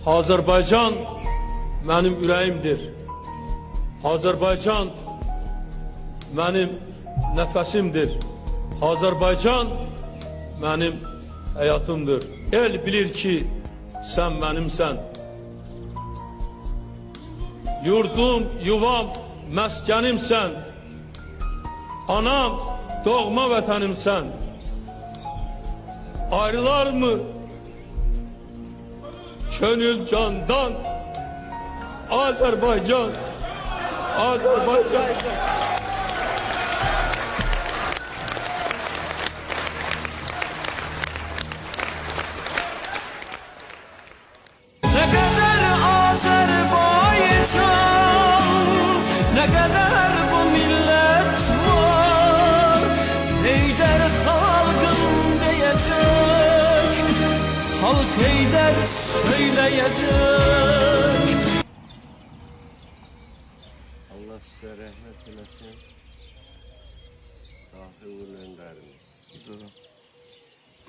Azərbaycan mənim ürəyimdir. Azərbaycan mənim nəfəsimdir. Azərbaycan mənim həyatımdır. El bilir ki, sən mənimsən. Yurdum, yuvam, məskənimsən. Anam, doğma vətənimsən. Ayrılar mı könül candan? Azərbaycan, Azərbaycan. Ne kadar Azerbaycan, ne kadar bu millet var, Heyder halkın diyecek, halk Heyder söyleyecek. Allah size rahmet eylesin. Dahi ulu önderimiz.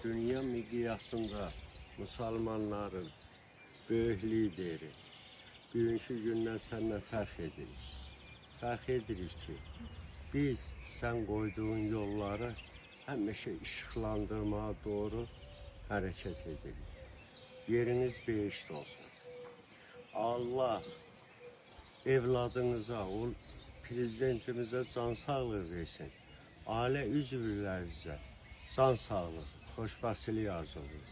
Dünya miqyasında Müslümanların böyük lideri. Bugünkü gündən səndən fərq edirik. Fərq edirik ki, biz sən qoyduğun yolları həmişə işıqlandırmağa doğru hərəkət edirik. Yeriniz behişt olsun. Allah evladınıza, o prezidentimizə can sağlığı versin. Ailə üzvlərinizə can sağlığı, xoşbəxtçilik arzulayır.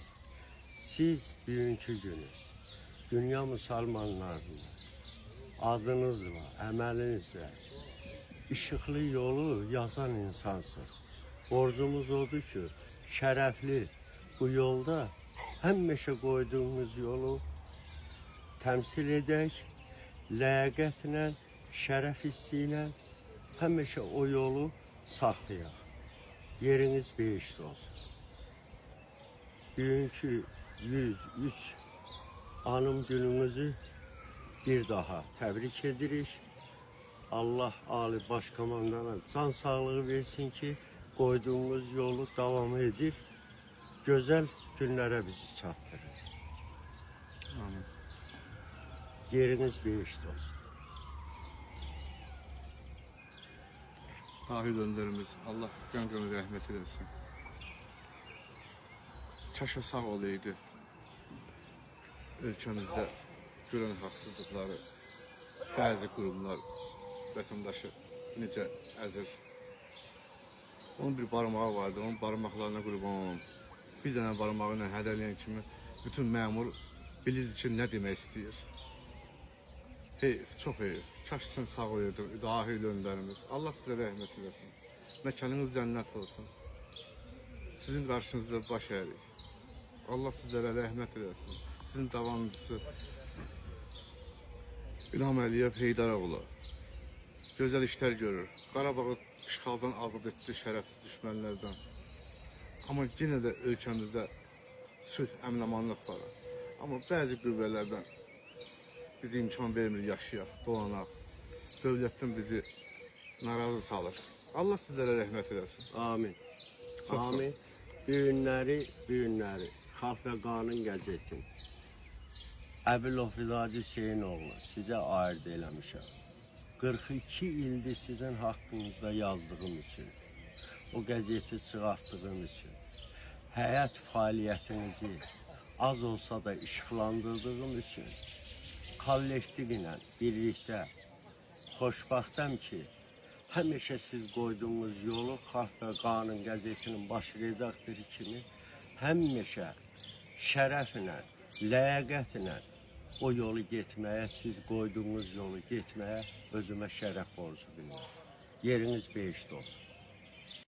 Siz bugünkü günü dünya müsəlmanlarının adınızla, əməlinizlə işıqlı yolu yazan insansınız. Borcumuz odur ki, şərəfli bu yolda həmişə qoyduğumuz yolu təmsil edək, ləyaqətlə, şərəf hissi ilə həmişə o yolu saxlayaq. Yeriniz behişt olsun. Bugünkü 103 anım günümüzü bir daha təbrik edirik. Allah Ali Başkomandana can sağlığı versin ki, qoyduğumuz yolu davam edir, gözəl günlərə bizi çatdırır. Amin. Yeriniz behişt olsun. Dahi önderimiz Allah gönlünü rahmet eylesin. Kaş o sağ olaydı. Ülkemizde görən haksızlıkları, bazı kurumlar vətəndaşı necə əzir. Onun bir barmağı vardı, onun barmaqlarına qurban. Bir dənə barmağı ilə hədələyən kimi bütün məmur bilirdi ki, nə demək istəyir. Heyf, çox heyf. Kaş sen sağ olaydın, dahi önderimiz. Allah size rəhmət eylesin. Məkanınız cənnət olsun. Sizin qarşınızda baş əyirik. Allah sizlərə rəhmət eylesin. Sizin davamcısı İlham Əliyev Heydaroğlu gözəl işlər görür. Qarabağı işğaldan azad etdi, şərəfsiz düşmənlərdən. Amma yenə də ölkəmizdə sülh, əmin-amanlıq var. Amma bəzi qüvvələrdən bizi imkan vermir yaşayaq, dolanaq. Dövlətdən bizi narazı salır. Allah sizlərə rəhmət eylesin. Amin. Çox sağ Amin. Büyünləri, Xalq və Qanun qəzetin Əbilov Vidadi Hüseynoğlu sizə ayırd eləmişəm. 42 ildir sizin haqqınızda yazdığım üçün, o qəzeti çıxartdığım üçün, həyat fəaliyyətinizi az olsa da işıqlandırdığım üçün, kollektiv ilə birlikdə xoşbəxtəm ki, həmişə siz qoyduğunuz yolu Xalq və Qanun qəzetinin baş redaktoru kimi həmişə şərəflə, ləyaqətlə o yolu getməyə, siz qoyduğunuz yolu getməyə özümə şərəf borcu bilirəm. Yeriniz behişt olsun.